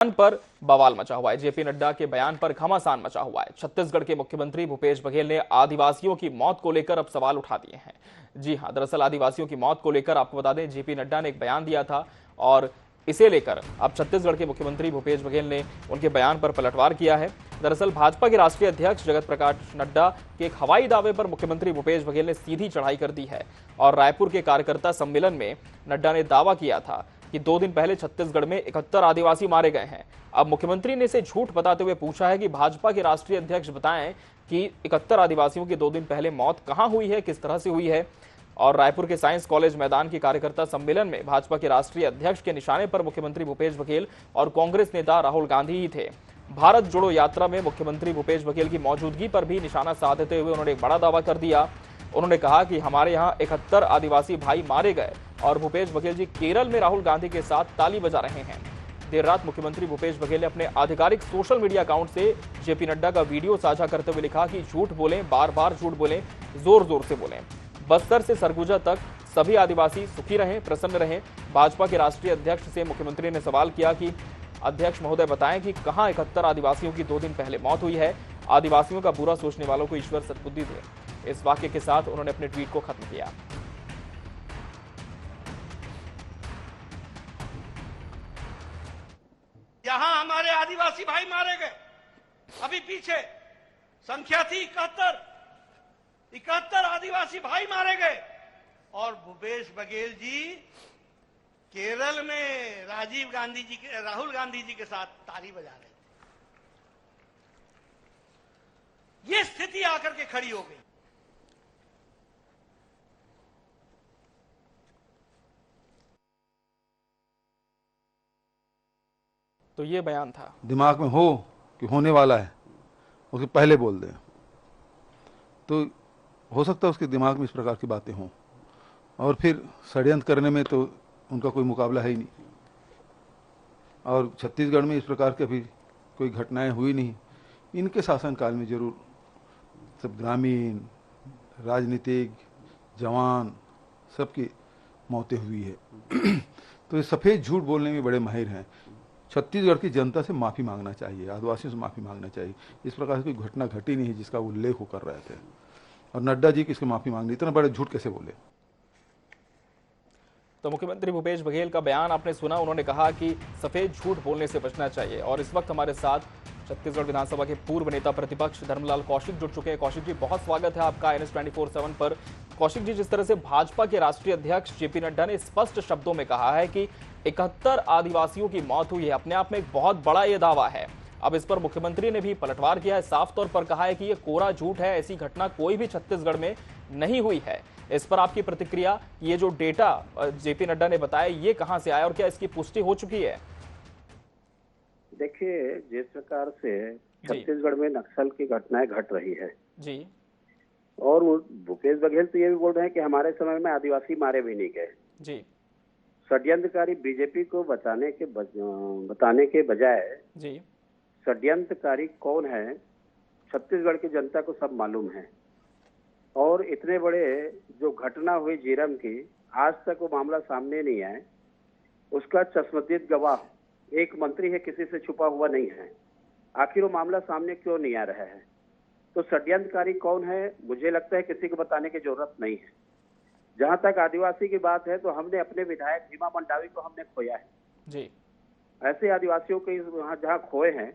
पर बवाल मचा हुआ है। जेपी नड्डा के बयान पर घमासान मचा हुआ है। छत्तीसगढ़ के मुख्यमंत्री भूपेश बघेल ने आदिवासियों की मौत को लेकर अब सवाल उठा दिए हैं। जी हां, दरअसल आदिवासियों की मौत को लेकर आपको बता दें, जेपी नड्डा ने एक बयान दिया था और इसे लेकर अब छत्तीसगढ़ के मुख्यमंत्री भूपेश बघेल ने उनके बयान पर पलटवार किया है। दरअसल भाजपा के राष्ट्रीय अध्यक्ष जगत प्रकाश नड्डा के एक हवाई दावे पर मुख्यमंत्री भूपेश बघेल ने सीधी चढ़ाई कर दी है और रायपुर के कार्यकर्ता सम्मेलन में नड्डा ने दावा किया था कि 2 दिन पहले छत्तीसगढ़ में 71 आदिवासी मारे गए हैं। अब मुख्यमंत्री ने इसे झूठ बताते हुए पूछा है कि भाजपा के राष्ट्रीय अध्यक्ष बताएं कि 71 आदिवासियों की 2 दिन पहले मौत कहां हुई है, किस तरह से हुई है। और रायपुर के साइंस कॉलेज मैदान के कार्यकर्ता सम्मेलन में भाजपा के राष्ट्रीय अध्यक्ष के निशाने पर मुख्यमंत्री भूपेश बघेल और कांग्रेस नेता राहुल गांधी ही थे। भारत जोड़ो यात्रा में मुख्यमंत्री भूपेश बघेल की मौजूदगी पर भी निशाना साधते हुए उन्होंने एक बड़ा दावा कर दिया। उन्होंने कहा कि हमारे यहाँ 71 आदिवासी भाई मारे गए और भूपेश बघेल जी केरल में राहुल गांधी के साथ ताली बजा रहे हैं। देर रात मुख्यमंत्री भूपेश बघेल ने अपने आधिकारिक सोशल मीडिया अकाउंट से जेपी नड्डा का वीडियो साझा करते हुए लिखा कि झूठ बोलें, बार बार झूठ बोलें, जोर जोर से बोलें। बस्तर से सरगुजा तक सभी आदिवासी सुखी रहें, प्रसन्न रहें। भाजपा के राष्ट्रीय अध्यक्ष से मुख्यमंत्री ने सवाल किया कि अध्यक्ष महोदय बताएं कि कहां 71 आदिवासियों की 2 दिन पहले मौत हुई है। आदिवासियों का बुरा सोचने वालों को ईश्वर सद्बुद्धि दे। इस वाक्य के साथ उन्होंने अपने ट्वीट को खत्म किया। यहां हमारे आदिवासी भाई मारे गए, अभी पीछे संख्या थी 71 आदिवासी भाई मारे गए और भूपेश बघेल जी केरल में राहुल गांधी जी के साथ ताली बजा रहे थे। ये स्थिति आकर के खड़ी हो गई। तो ये बयान था। दिमाग में हो कि होने वाला है, उसके पहले बोल दें तो हो सकता है उसके दिमाग में इस प्रकार की बातें हों, और फिर षड्यंत्र करने में तो उनका कोई मुकाबला है ही नहीं। और छत्तीसगढ़ में इस प्रकार की अभी कोई घटनाएं हुई नहीं। इनके शासनकाल में जरूर सब ग्रामीण, राजनीतिक, जवान सबकी मौतें हुई है। तो ये सफ़ेद झूठ बोलने में बड़े माहिर हैं। छत्तीसगढ़ की जनता से माफ़ी मांगना चाहिए, आदिवासियों से माफ़ी मांगना चाहिए। इस प्रकार से कोई घटना घटी नहीं है जिसका उल्लेख वो कर रहे थे, और नड्डा जी किसकी माफ़ी मांगनी, इतना बड़े झूठ कैसे बोले। तो मुख्यमंत्री भूपेश बघेल का बयान आपने सुना। उन्होंने कहा कि सफेद झूठ बोलने से बचना चाहिए। और इस वक्त हमारे साथ छत्तीसगढ़ विधानसभा के पूर्व नेता प्रतिपक्ष धर्मलाल कौशिक जुड़ चुके हैं। कौशिक जी, बहुत स्वागत है आपका NS 24/7 पर। कौशिक जी, जिस तरह से भाजपा के राष्ट्रीय अध्यक्ष जेपी नड्डा ने स्पष्ट शब्दों में कहा है कि 71 आदिवासियों की मौत हुई है, अपने आप में एक बहुत बड़ा ये दावा है। अब इस पर मुख्यमंत्री ने भी पलटवार किया है, साफ तौर पर कहा है कि ये कोरा झूठ है, ऐसी घटना कोई भी छत्तीसगढ़ में नहीं हुई है। इस पर आपकी प्रतिक्रिया, ये जो डेटा जेपी नड्डा ने बताया, ये कहां से आया और क्या इसकी पुष्टि हो चुकी है? देखिए, जिस प्रकार से छत्तीसगढ़ में नक्सल की घटनाएं घट रही है जी, और वो भूपेश बघेल तो ये भी बोल रहे हैं कि हमारे समय में आदिवासी मारे भी नहीं गए। जी, षड्यंत्रकारी बीजेपी को बताने के बजाय जी, षड्यंत्रकारी कौन है छत्तीसगढ़ की जनता को सब मालूम है। और इतने बड़े जो घटना हुई झीरम की, आज तक वो मामला सामने नहीं आया। उसका चश्मदीद गवाह एक मंत्री है, किसी से छुपा हुआ नहीं है। आखिर वो मामला सामने क्यों नहीं आ रहा है? तो षड्यंत्रकारी कौन है, मुझे लगता है किसी को बताने की जरूरत नहीं है। जहां तक आदिवासी की बात है, तो हमने अपने विधायक भीमा मंडावी को हमने खोया है। जी, ऐसे आदिवासियों के जहाँ खोए हैं,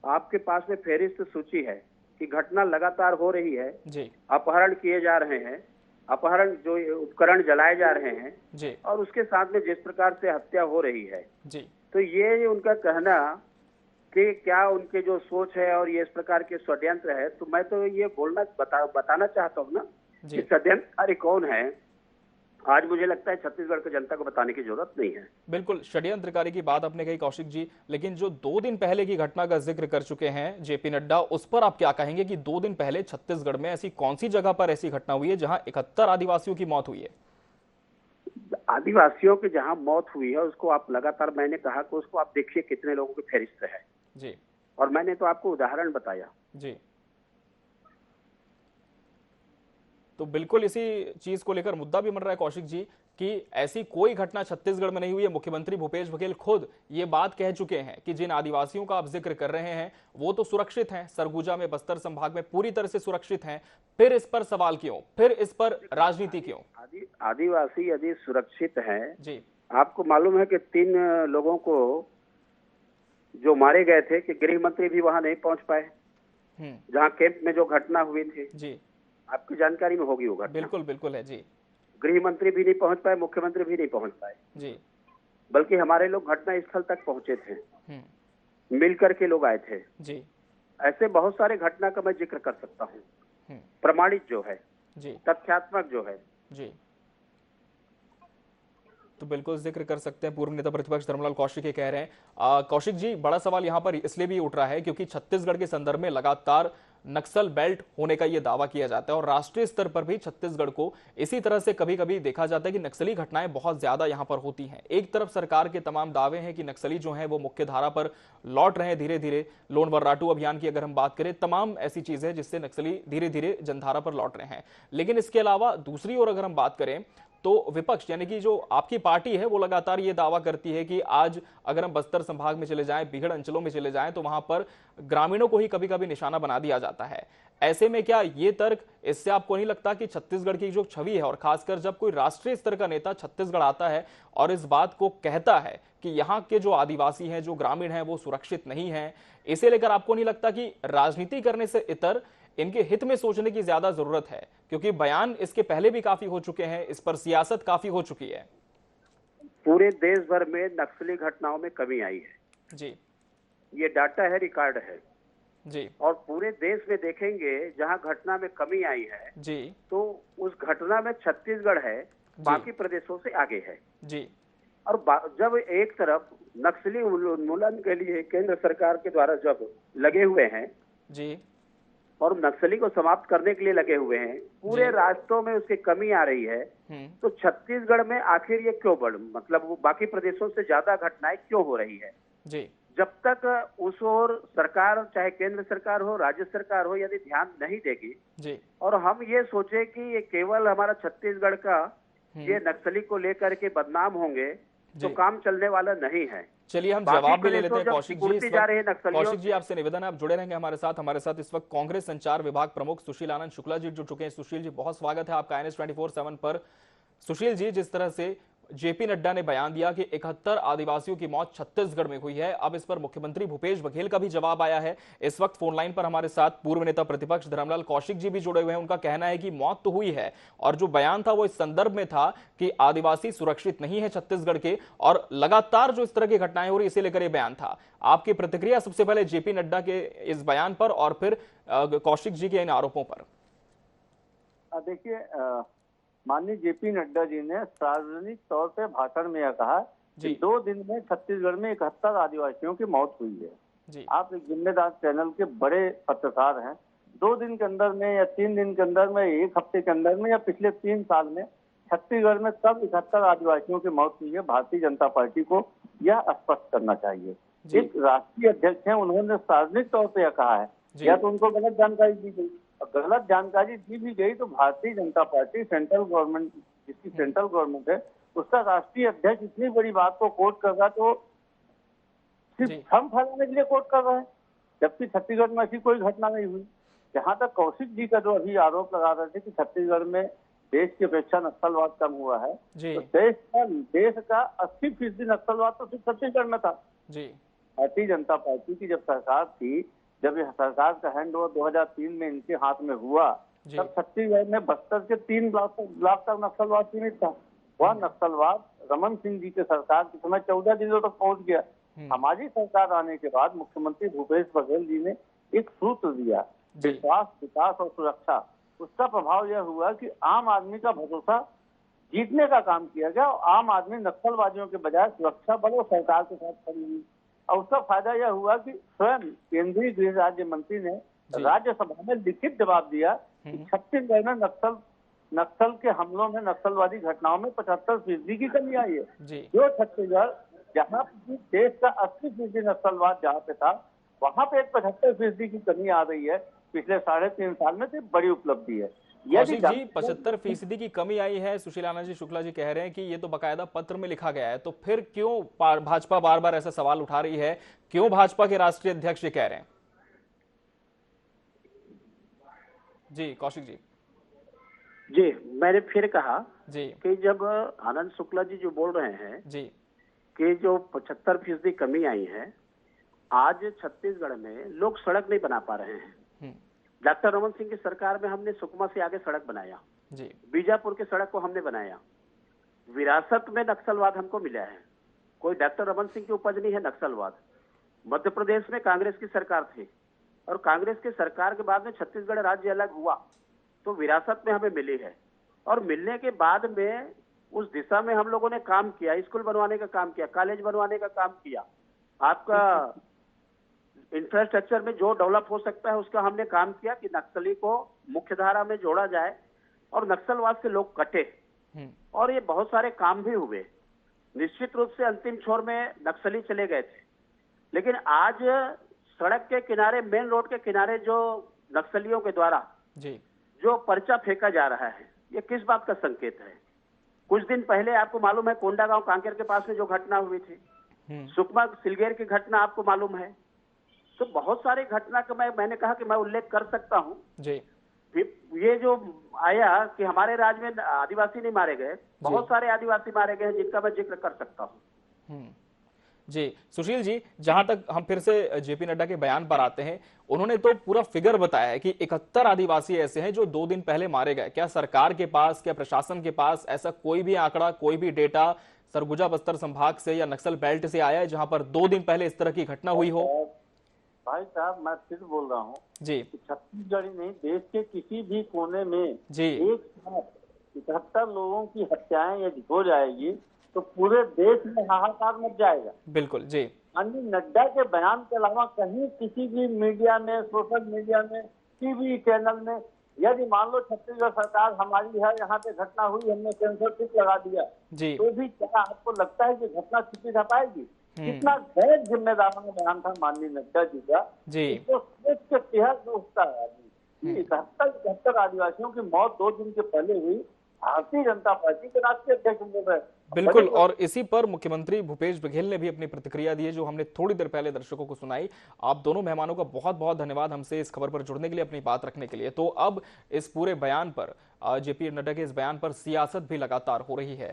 आपके पास में फेरिस्त सूची है कि घटना लगातार हो रही है। जी, अपहरण किए जा रहे हैं, अपहरण जो उपकरण जलाए जा रहे हैं, जी, और उसके साथ में जिस प्रकार से हत्या हो रही है, जी, तो ये उनका कहना कि क्या उनके जो सोच है और ये इस प्रकार के षड्यंत्र है, तो मैं तो ये बताना चाहता हूँ ना कि षड्यंत्रकारी कौन है। आज मुझे लगता है छत्तीसगढ़ की जनता को बताने की जरूरत नहीं है। बिल्कुल, षड्यंत्रकारी की बात आपने कही कौशिक जी, लेकिन जो 2 दिन पहले की घटना का जिक्र कर चुके हैं जेपी नड्डा, उस पर आप क्या कहेंगे कि 2 दिन पहले छत्तीसगढ़ में ऐसी कौन सी जगह पर ऐसी घटना हुई है जहां 71 आदिवासियों की मौत हुई है? आदिवासियों की जहां मौत हुई है, उसको आप लगातार, मैंने कहा कि उसको आप देखिए कितने लोगों की फहरिस्त है। जी, और मैंने तो आपको उदाहरण बताया। जी, तो बिल्कुल इसी चीज को लेकर मुद्दा भी बन रहा है कौशिक जी कि ऐसी कोई घटना छत्तीसगढ़ में नहीं हुई है। मुख्यमंत्री भूपेश बघेल खुद ये बात कह चुके हैं कि जिन आदिवासियों का आप जिक्र कर रहे हैं वो तो सुरक्षित हैं, सरगुजा में, बस्तर संभाग में पूरी तरह से सुरक्षित हैं। फिर इस पर सवाल क्यों, फिर इस पर राजनीति क्यों? आदिवासी यदि सुरक्षित हैं जी, आपको मालूम है कि 3 लोगों को जो मारे गए थे कि गृह मंत्री भी वहां नहीं पहुंच पाए, जहां कैंप में जो घटना हुई थी, जी, आपकी जानकारी में होगी वो घटना। बिल्कुल बिल्कुल है जी, गृह मंत्री भी नहीं पहुंच पाए, मुख्यमंत्री भी नहीं पहुंच पाए, जी, बल्कि हमारे लोग घटना स्थल तक पहुंचे थे, हम्म, मिल करके लोग आए थे। जी, ऐसे बहुत सारे घटना का मैं जिक्र कर सकता हूँ, प्रमाणित जो है, जी, तथ्यात्मक जो है। जी। तो बिल्कुल जिक्र कर सकते हैं। पूर्व नेता प्रतिपक्ष धर्मलाल कौशिक ये कह रहे हैं। कौशिक जी, बड़ा सवाल यहां पर इसलिए भी उठ रहा है क्योंकि छत्तीसगढ़ के संदर्भ में लगातार नक्सल बेल्ट होने का यह दावा किया जाता है और राष्ट्रीय स्तर पर भी छत्तीसगढ़ को इसी तरह से कभी कभी देखा जाता है कि नक्सली घटनाएं बहुत ज्यादा यहां पर होती हैं। एक तरफ सरकार के तमाम दावे हैं कि नक्सली जो हैं वो मुख्य धारा पर लौट रहे हैं धीरे धीरे। लोन वर्राटू अभियान की अगर हम बात करें, तमाम ऐसी चीजें हैं जिससे नक्सली धीरे धीरे जनधारा पर लौट रहे हैं। लेकिन इसके अलावा दूसरी ओर अगर हम बात करें तो विपक्ष यानी कि जो आपकी पार्टी है वो लगातार ये दावा करती है कि आज अगर हम बस्तर संभाग में चले जाएं, बिगड़ अंचलों में चले जाएं तो वहां पर ग्रामीणों को ही कभी कभी निशाना बना दिया जाता है। ऐसे में क्या ये तर्क, इससे आपको नहीं लगता कि छत्तीसगढ़ की जो छवि है, और खासकर जब कोई राष्ट्रीय स्तर का नेता छत्तीसगढ़ आता है और इस बात को कहता है कि यहाँ के जो आदिवासी हैं, जो ग्रामीण हैं, वो सुरक्षित नहीं है, इसे लेकर आपको नहीं लगता कि राजनीति करने से इतर इनके हित में सोचने की ज्यादा जरूरत है? क्योंकि बयान इसके पहले भी काफी हो चुके हैं, इस पर सियासत काफी हो चुकी है। पूरे देश भर में नक्सली घटनाओं में कमी आई है जी, ये डाटा है, रिकॉर्ड है जी, और पूरे देश में देखेंगे जहां घटना में कमी आई है जी, तो उस घटना में छत्तीसगढ़ है, बाकी प्रदेशों से आगे है। जी, और जब एक तरफ नक्सली उन्मूलन के लिए केंद्र सरकार के द्वारा जब लगे हुए हैं जी, और नक्सली को समाप्त करने के लिए लगे हुए हैं, पूरे रास्तों में उसकी कमी आ रही है, तो छत्तीसगढ़ में आखिर ये क्यों मतलब वो बाकी प्रदेशों से ज्यादा घटनाएं क्यों हो रही है? जी, जब तक उस ओर सरकार, चाहे केंद्र सरकार हो, राज्य सरकार हो, यदि ध्यान नहीं देगी जी, और हम ये सोचे कि ये केवल हमारा छत्तीसगढ़ का ये नक्सली को लेकर के बदनाम होंगे, तो काम चलने वाला नहीं है। चलिए हम जवाब भी ले लेते हैं कौशिक जी। कौशिक जी, आपसे निवेदन है, आप जुड़े रहेंगे हमारे साथ इस वक्त कांग्रेस संचार विभाग प्रमुख सुशील आनंद शुक्ला जी जुड़ चुके हैं। सुशील जी, बहुत स्वागत है आपका NS 24/7 पर। सुशील जी, जिस तरह से जेपी नड्डा ने बयान दिया कि 71 आदिवासियों की मौत छत्तीसगढ़ में हुई है, अब इस पर मुख्यमंत्री भूपेश बघेल का भी जवाब आया है। इस वक्त फोन लाइन पर हमारे साथ पूर्व नेता प्रतिपक्ष धर्मलाल कौशिक जी भी जुड़े हुए हैं। उनका कहना है कि मौत तो हुई है और जो बयान था वो इस संदर्भ में था कि आदिवासी सुरक्षित नहीं है छत्तीसगढ़ के, और लगातार जो इस तरह की घटनाएं हो रही इसे लेकर यह बयान था। आपकी प्रतिक्रिया सबसे पहले जेपी नड्डा के इस बयान पर और फिर कौशिक जी के इन आरोपों पर। देखिए, माननीय जेपी नड्डा जी ने सार्वजनिक तौर पे भाषण में यह कहा कि 2 दिन में छत्तीसगढ़ में 71 आदिवासियों की मौत हुई है। जी, आप एक जिम्मेदार चैनल के बड़े पत्रकार हैं, 2 दिन के अंदर में या 3 दिन के अंदर में, 1 हफ्ते के अंदर में या पिछले 3 साल में छत्तीसगढ़ में कब 71 आदिवासियों की मौत हुई है, भारतीय जनता पार्टी को यह स्पष्ट करना चाहिए। एक राष्ट्रीय अध्यक्ष हैं, उन्होंने सार्वजनिक तौर पर यह कहा है, या तो उनको गलत जानकारी दी गई, गलत जानकारी दी भी गई तो Bharatiya Janata party, central government, जिसकी सेंट्रल गवर्नमेंट है, उसका राष्ट्रीय अध्यक्ष इतनी बड़ी बात को कोट कर रहा तो सिर्फ हम फैलाने के लिए कोट कर रहे हैं, जबकि छत्तीसगढ़ में ऐसी कोई घटना नहीं हुई। जहां तक कौशिक जी का जो अभी आरोप लगा रहे थे कि छत्तीसगढ़ में देश की अपेक्षा नक्सलवाद कम हुआ है, तो देश का 80% नक्सलवाद तो सिर्फ छत्तीसगढ़ में था। भारतीय जनता पार्टी की जब सरकार थी, जब यह सरकार का हैंड ओवर 2003 में इनके हाथ में हुआ, तब छत्तीसगढ़ में बस्तर के 3 लाख तक नक्सलवाद सीमित था। वह नक्सलवाद रमन सिंह जी के सरकार के समय 14 जिलों तक पहुंच गया। हमारी सरकार आने के बाद मुख्यमंत्री भूपेश बघेल जी ने एक सूत्र दिया, विश्वास, विकास और सुरक्षा। उसका प्रभाव यह हुआ कि आम आदमी का भरोसा जीतने का काम किया गया और आम आदमी नक्सलवादियों के बजाय सुरक्षा बल और सरकार के साथ खड़ी हुई। और उसका फायदा यह हुआ कि स्वयं केंद्रीय गृह राज्य मंत्री ने राज्यसभा में लिखित जवाब दिया कि छत्तीसगढ़ में नक्सल के हमलों में, नक्सलवादी घटनाओं में 75% की कमी आई है। जो छत्तीसगढ़, जहाँ देश का 80% नक्सलवाद जहाँ पे था, वहाँ पे 75% की कमी आ रही है पिछले 3.5 साल में, तो बड़ी उपलब्धि है। कौशिक जी, 75% की कमी आई है, सुशील आनंद जी शुक्ला जी कह रहे हैं कि ये तो बकायदा पत्र में लिखा गया है, तो फिर क्यों भाजपा बार बार ऐसा सवाल उठा रही है? क्यों भाजपा के राष्ट्रीय अध्यक्ष ये कह रहे हैं? जी कौशिक जी। जी, मैंने फिर कहा जी कि जब आनंद शुक्ला जी जो बोल रहे हैं जी कि जो 75% कमी आई है, आज छत्तीसगढ़ में लोग सड़क नहीं बना पा रहे हैं। डॉक्टर रमन सिंह की सरकार में हमने सुकमा से आगे सड़क बनाया, जी बीजापुर की सड़क को हमने बनाया। विरासत में नक्सलवाद हमको मिला है, कोई डॉक्टर रमन सिंह की उपज नहीं है नक्सलवाद। मध्य प्रदेश में कांग्रेस की सरकार थी और कांग्रेस की सरकार के बाद में छत्तीसगढ़ राज्य अलग हुआ, तो विरासत में हमें मिली है। और मिलने के बाद में उस दिशा में हम लोगों ने काम किया, स्कूल बनवाने का काम किया, कॉलेज बनवाने का काम किया, आपका इंफ्रास्ट्रक्चर में जो डेवलप हो सकता है उसका हमने काम किया कि नक्सली को मुख्य धारा में जोड़ा जाए और नक्सलवाद से लोग कटे। और ये बहुत सारे काम भी हुए। निश्चित रूप से अंतिम छोर में नक्सली चले गए थे, लेकिन आज सड़क के किनारे, मेन रोड के किनारे जो नक्सलियों के द्वारा जी जो पर्चा फेंका जा रहा है, ये किस बात का संकेत है? कुछ दिन पहले आपको मालूम है कोंडागांव कांकेर के पास में जो घटना हुई थी, सुकमा सिलगेर की घटना आपको मालूम है। तो बहुत सारी घटना का मैंने कहा कि मैं उल्लेख कर सकता हूं जी। ये जो आया कि हमारे राज्य में आदिवासी नहीं मारे गए, बहुत सारे आदिवासी मारे गए हैं जिनका मैं जिक्र कर सकता हूं। जी सुशील जी, जहां तक हम फिर से जेपी नड्डा के बयान पर आते हैं, उन्होंने तो पूरा फिगर बताया है कि 71 आदिवासी ऐसे हैं जो 2 दिन पहले मारे गए। क्या सरकार के पास, क्या प्रशासन के पास ऐसा कोई भी आंकड़ा, कोई भी डेटा सरगुजा बस्तर संभाग से या नक्सल बेल्ट से आया है जहां पर 2 दिन पहले इस तरह की घटना हुई हो? भाई साहब, मैं फिर बोल रहा हूँ जी, छत्तीसगढ़ ही नहीं, देश के किसी भी कोने में जी एक साथ 71 लोगों की हत्याएं यदि हो जाएगी तो पूरे देश में हाहाकार मच जाएगा। बिल्कुल जी। माननीय नड्डा के बयान के अलावा कहीं किसी भी मीडिया में, सोशल मीडिया में, टीवी चैनल में, यदि मान लो छत्तीसगढ़ सरकार हमारी है, यहाँ पे घटना हुई, हमने सेंसरशिप लगा दिया, जी तो भी क्या आपको लगता है कि घटना छिपी रह पाएगी? कितना गैर जिम्मेदाराना बयान था माननीय नड्डा जी का। जी तो सोच के तहत उठता है आदमी। 71 आदिवासियों की मौत 2 दिन के पहले हुई, भारतीय जनता पार्टी के राष्ट्रीय अध्यक्ष बोल रहे हैं। बिल्कुल, और इसी पर मुख्यमंत्री भूपेश बघेल ने भी अपनी प्रतिक्रिया दी है, जो हमने थोड़ी देर पहले दर्शकों को सुनाई। आप दोनों मेहमानों का बहुत बहुत धन्यवाद हमसे इस खबर पर जुड़ने के लिए, अपनी बात रखने के लिए। तो अब इस पूरे बयान पर, जेपी नड्डा के इस बयान पर सियासत भी लगातार हो रही है।